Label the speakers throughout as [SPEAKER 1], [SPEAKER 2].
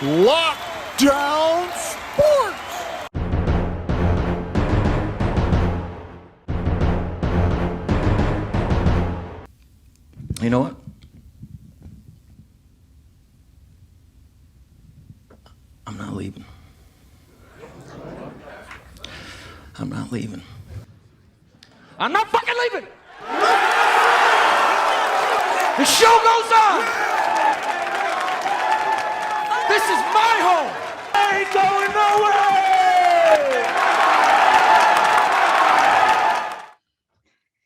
[SPEAKER 1] Lockdown Sports.
[SPEAKER 2] You know what? I'm not leaving. I'm not leaving. I'm not fucking leaving! The show goes on! This is my home! I ain't going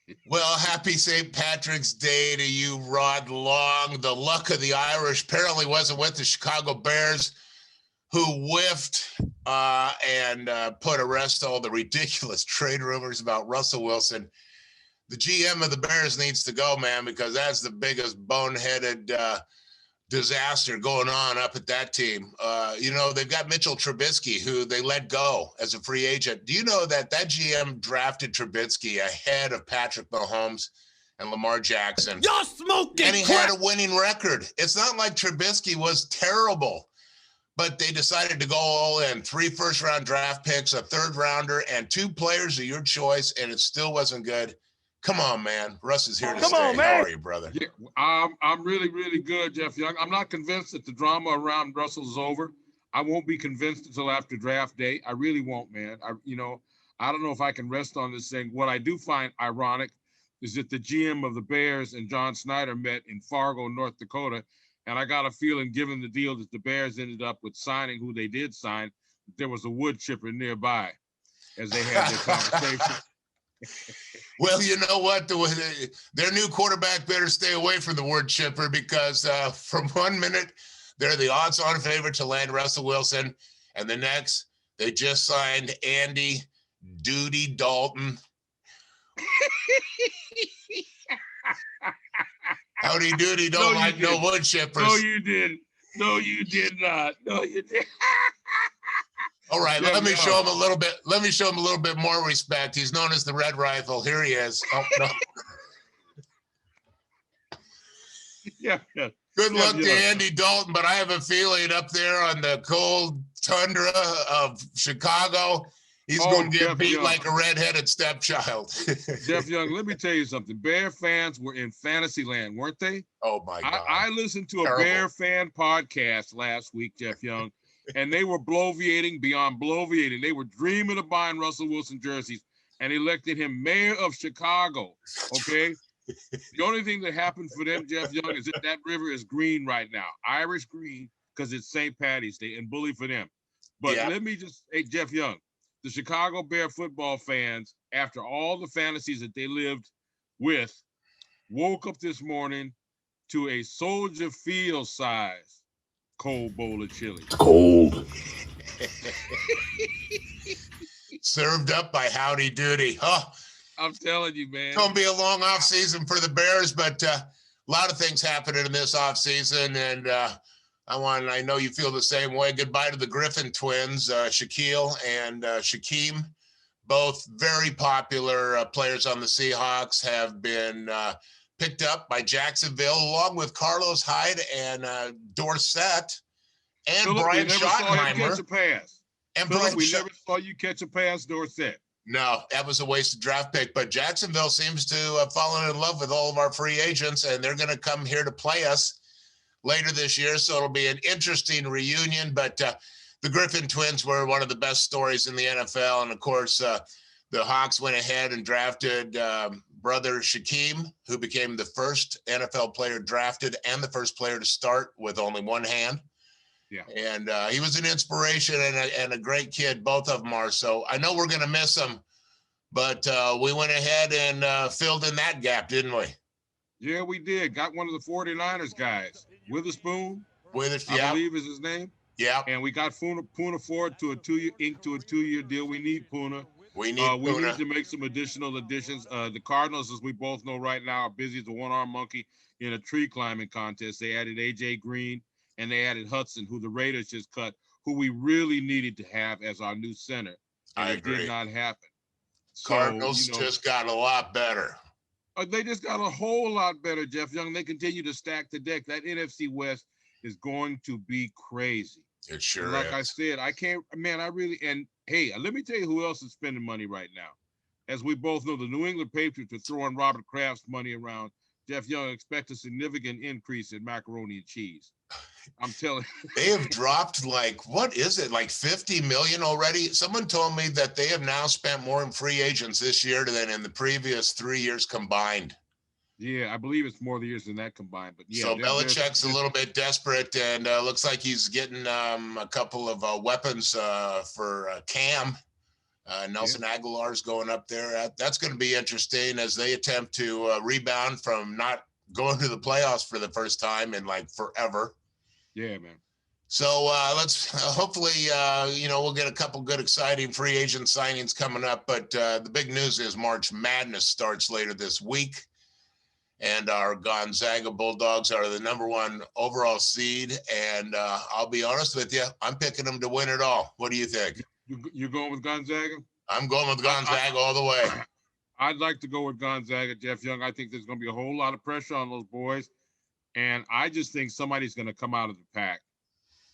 [SPEAKER 2] nowhere!
[SPEAKER 3] Well, happy St. Patrick's Day to you, Rod Long. The luck of the Irish apparently wasn't with the Chicago Bears, who whiffed and put a rest to all the ridiculous trade rumors about Russell Wilson. The GM of the Bears needs to go, man, because that's the biggest boneheaded disaster going on up at that team. They've got Mitchell Trubisky, who they let go as a free agent. Do you know that GM drafted Trubisky ahead of Patrick Mahomes and Lamar Jackson?
[SPEAKER 1] You're smoking
[SPEAKER 3] And he
[SPEAKER 1] crack.
[SPEAKER 3] had a winning record. It's not like Trubisky was terrible, but they decided to go all in. 3 first-round draft picks, a third-rounder, and 2 players of your choice, and it still wasn't good. Come on, man. Russ is here to stay.
[SPEAKER 1] on, man.
[SPEAKER 3] How are you, brother?
[SPEAKER 4] Yeah, I'm really, really good, Jeff Young. I'm not convinced that the drama around Russell is over. I won't be convinced until after draft day. I really won't, man. I don't know if I can rest on this thing. What I do find ironic is that the GM of the Bears and John Snyder met in Fargo, North Dakota, and I got a feeling, given the deal that the Bears ended up with signing who they did sign, there was a wood chipper nearby as they had their conversation.
[SPEAKER 3] Well, you know what? Their new quarterback better stay away from the word chipper, because from one minute, they're the odds-on favorite to land Russell Wilson, and the next, they just signed Andy Duty Dalton. Howdy doody, don't like no wood chippers.
[SPEAKER 4] No, you didn't. No, you did not. No, you did.
[SPEAKER 3] All right, let me show him a little bit. Let me show him a little bit more respect. He's known as the Red Rifle. Here he is. Oh no.
[SPEAKER 4] Yeah.
[SPEAKER 3] Good luck to Andy Dalton, but I have a feeling up there on the cold tundra of Chicago, he's going to get beat like a redheaded stepchild.
[SPEAKER 4] Jeff Young, let me tell you something. Bear fans were in fantasy land, weren't they?
[SPEAKER 3] Oh my God.
[SPEAKER 4] I listened to a Bear fan podcast last week, Jeff Young, and they were bloviating beyond bloviating. They were dreaming of buying Russell Wilson jerseys and elected him mayor of Chicago. Okay. The only thing that happened for them, Jeff Young, is that river is green right now, Irish green, because it's St. Patty's Day, and bully for them. But let me just, hey, Jeff Young, the Chicago Bear football fans, after all the fantasies that they lived with, woke up this morning to a Soldier Field size cold bowl of chili.
[SPEAKER 2] Cold.
[SPEAKER 3] Served up by Howdy Doody. Oh,
[SPEAKER 4] I'm telling you, man.
[SPEAKER 3] It's going to be a long off season for the Bears, but a lot of things happening in this off season, and I know you feel the same way. Goodbye to the Griffin twins, Shaquille and Shaquem, both very popular players on the Seahawks, have been picked up by Jacksonville, along with Carlos Hyde and Dorsett and
[SPEAKER 4] Phillip,
[SPEAKER 3] Brian
[SPEAKER 4] we never saw you
[SPEAKER 3] Schottenheimer.
[SPEAKER 4] catch a pass.
[SPEAKER 3] And
[SPEAKER 4] Phillip, we never saw you catch a pass, Dorsett.
[SPEAKER 3] No, that was a wasted draft pick. But Jacksonville seems to have fallen in love with all of our free agents, and they're going to come here to play us later this year. So it'll be an interesting reunion. But the Griffin twins were one of the best stories in the NFL. And, of course, the Hawks went ahead and drafted brother Shaquem, who became the first NFL player drafted and the first player to start with only one hand.
[SPEAKER 4] Yeah.
[SPEAKER 3] And he was an inspiration and a great kid. Both of them are. So I know we're going to miss him, but we went ahead and filled in that gap, didn't we?
[SPEAKER 4] Yeah, we did. Got one of the 49ers guys, Witherspoon, I believe is his name.
[SPEAKER 3] Yeah.
[SPEAKER 4] And we got Poona Ford to a 2-year deal. We need Poona.
[SPEAKER 3] We need
[SPEAKER 4] to make some additional additions. The Cardinals, as we both know right now, are busy as a one-armed monkey in a tree climbing contest. They added A.J. Green, and they added Hudson, who the Raiders just cut, who we really needed to have as our new center. And it did not happen.
[SPEAKER 3] Cardinals just got a lot better.
[SPEAKER 4] They just got a whole lot better, Jeff Young. They continue to stack the deck. That NFC West is going to be crazy.
[SPEAKER 3] It sure
[SPEAKER 4] And like I
[SPEAKER 3] is.
[SPEAKER 4] said, I can't, man, I really, and hey, let me tell you who else is spending money right now. As we both know, the New England Patriots are throwing Robert Kraft's money around. Jeff Young, expect a significant increase in macaroni and cheese. I'm telling you.
[SPEAKER 3] They have dropped like, what is it, like 50 million already? Someone told me that they have now spent more in free agents this year than in the previous 3 years combined.
[SPEAKER 4] Yeah, I believe it's more years than that combined. But yeah,
[SPEAKER 3] So Belichick's a little bit desperate, and looks like he's getting a couple of weapons for Cam. Nelson Aguilar's going up there. That's going to be interesting as they attempt to rebound from not going to the playoffs for the first time in like forever.
[SPEAKER 4] Yeah, man.
[SPEAKER 3] So let's hopefully, we'll get a couple good, exciting free agent signings coming up. But the big news is March Madness starts later this week. And our Gonzaga Bulldogs are the #1 overall seed. And I'll be honest with you, I'm picking them to win it all. What do you think?
[SPEAKER 4] You going with Gonzaga?
[SPEAKER 3] I'm going with Gonzaga all the way.
[SPEAKER 4] I'd like to go with Gonzaga, Jeff Young. I think there's going to be a whole lot of pressure on those boys. And I just think somebody's going to come out of the pack.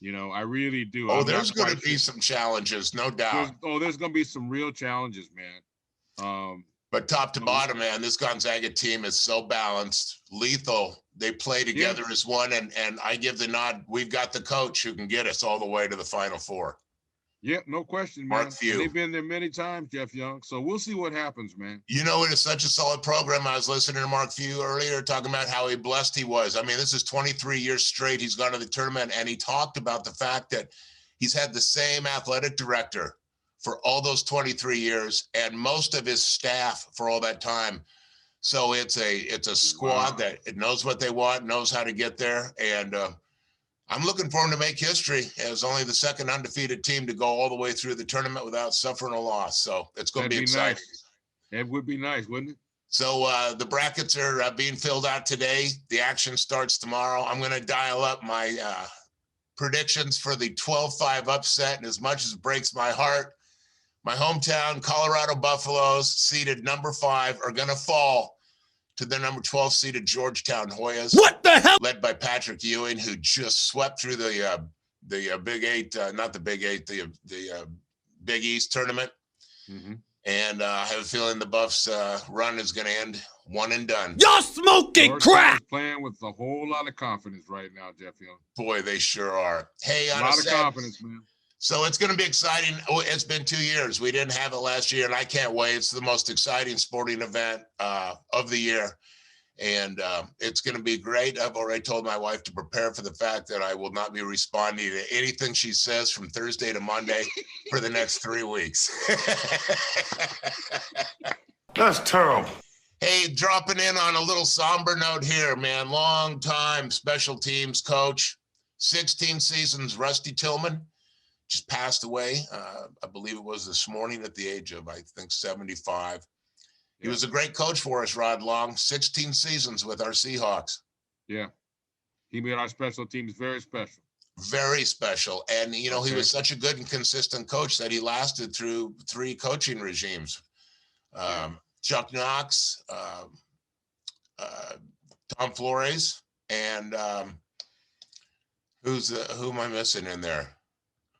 [SPEAKER 4] I really do.
[SPEAKER 3] Oh, there's going to be some challenges, no doubt.
[SPEAKER 4] There's going to be some real challenges, man.
[SPEAKER 3] But top to bottom, man, this Gonzaga team is so balanced, lethal. They play together as one, and I give the nod. We've got the coach who can get us all the way to the Final Four.
[SPEAKER 4] Yeah, no question, man.
[SPEAKER 3] Mark Few.
[SPEAKER 4] They've been there many times, Jeff Young. So we'll see what happens, man.
[SPEAKER 3] It is such a solid program. I was listening to Mark Few earlier talking about how blessed he was. I mean, this is 23 years straight he's gone to the tournament, and he talked about the fact that he's had the same athletic director for all those 23 years and most of his staff for all that time. So it's a squad that it knows what they want, knows how to get there. And I'm looking for him to make history as only the second undefeated team to go all the way through the tournament without suffering a loss. So it's going to be exciting.
[SPEAKER 4] Nice. It would be nice, wouldn't it?
[SPEAKER 3] So the brackets are being filled out today. The action starts tomorrow. I'm going to dial up my predictions for the 12-5 upset. And as much as it breaks my heart, my hometown, Colorado Buffaloes, seeded #5, are going to fall to the #12 seeded Georgetown Hoyas.
[SPEAKER 1] What the hell?
[SPEAKER 3] Led by Patrick Ewing, who just swept through the Big Eight, not the Big Eight, the Big East tournament.
[SPEAKER 4] Mm-hmm.
[SPEAKER 3] And I have a feeling the Buffs' run is going to end one and done.
[SPEAKER 1] Y'all smoking crack.
[SPEAKER 4] Playing with a whole lot of confidence right now, Jeff Young.
[SPEAKER 3] Boy, they sure are. Hey,
[SPEAKER 4] a lot of confidence, man.
[SPEAKER 3] So it's going to be exciting. Oh, it's been 2 years. We didn't have it last year, and I can't wait. It's the most exciting sporting event of the year, and it's going to be great. I've already told my wife to prepare for the fact that I will not be responding to anything she says from Thursday to Monday for the next 3 weeks.
[SPEAKER 1] That's terrible.
[SPEAKER 3] Hey, dropping in on a little somber note here, man. Long time special teams coach, 16 seasons, Rusty Tillman. Just passed away. I believe it was this morning at the age of, I think, 75. He was a great coach for us, Rod Long. 16 seasons with our Seahawks.
[SPEAKER 4] Yeah. He made our special teams very special.
[SPEAKER 3] Very special. And, he was such a good and consistent coach that he lasted through 3 coaching regimes. Chuck Knox, Tom Flores, and who am I missing in there?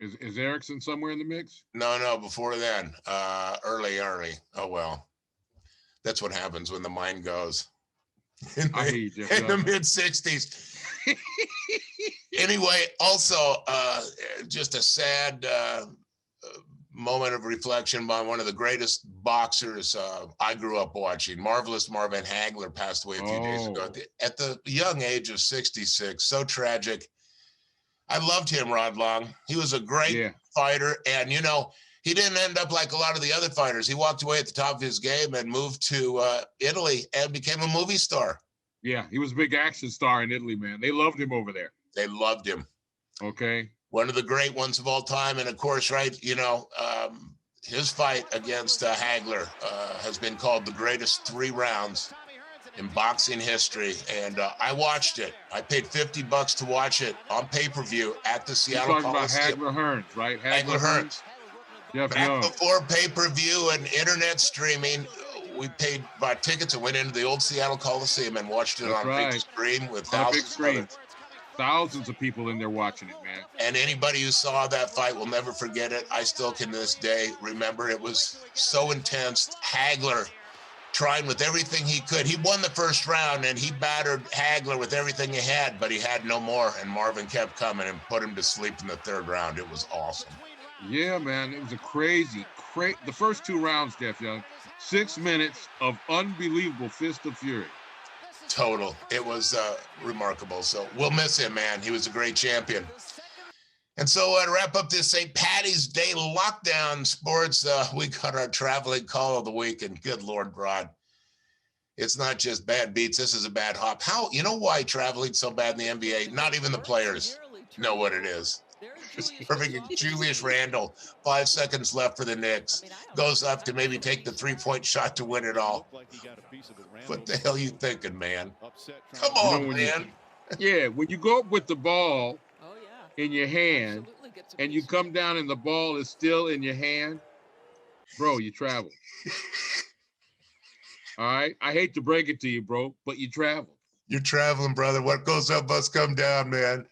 [SPEAKER 4] Is Erickson somewhere in the mix?
[SPEAKER 3] No, before then. Early. Oh, well. That's what happens when the mind goes. In the mid-'60s. Anyway, also, just a sad moment of reflection by one of the greatest boxers I grew up watching. Marvelous Marvin Hagler passed away a few days ago at the young age of 66. So tragic. I loved him, Rod Long. He was a great fighter. And, he didn't end up like a lot of the other fighters. He walked away at the top of his game and moved to Italy and became a movie star.
[SPEAKER 4] Yeah, he was a big action star in Italy, man. They loved him over there.
[SPEAKER 3] They loved him.
[SPEAKER 4] Okay.
[SPEAKER 3] One of the great ones of all time. And, of course, his fight against Hagler has been called the greatest 3 rounds in boxing history, and I watched it. I paid $50 to watch it on pay-per-view at the Seattle Coliseum.
[SPEAKER 4] About Hagler Hearns, right?
[SPEAKER 3] Hagler Hearns.
[SPEAKER 4] Back
[SPEAKER 3] before pay-per-view and internet streaming, we bought tickets and went into the old Seattle Coliseum and watched it on a big screen with thousands of others.
[SPEAKER 4] thousands of people in there watching it, man.
[SPEAKER 3] And anybody who saw that fight will never forget it. I still can to this day remember it was so intense. Hagler trying with everything he could. He won the first round and he battered Hagler with everything he had, but he had no more. And Marvin kept coming and put him to sleep in the third round. It was awesome.
[SPEAKER 4] Yeah, man. It was a crazy. The first 2 rounds, Jeff Young, 6 minutes of unbelievable fist of fury.
[SPEAKER 3] Total. It was remarkable. So we'll miss him, man. He was a great champion. And so to wrap up this St. Patty's Day lockdown sports, we got our traveling call of the week. And good Lord, Rod, it's not just bad beats. This is a bad hop. You know why traveling's so bad in the NBA? Not even the players know what it is. It's perfect. Julius Randle, 5 seconds left for the Knicks, goes up to maybe take the 3-point shot to win it all. What the hell you thinking, man? Come on, man.
[SPEAKER 4] Yeah, when you go up with the ball in your hand and you come down and the ball is still in your hand, bro, you travel. All right? I hate to break it to you, bro, but you travel.
[SPEAKER 3] You're traveling, brother. What goes up must come down, man.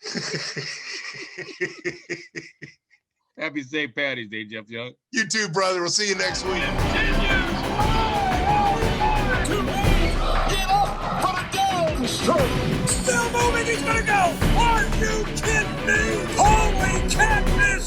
[SPEAKER 4] Happy St. Patty's Day, Jeff Young.
[SPEAKER 3] You too, brother. We'll see you next week.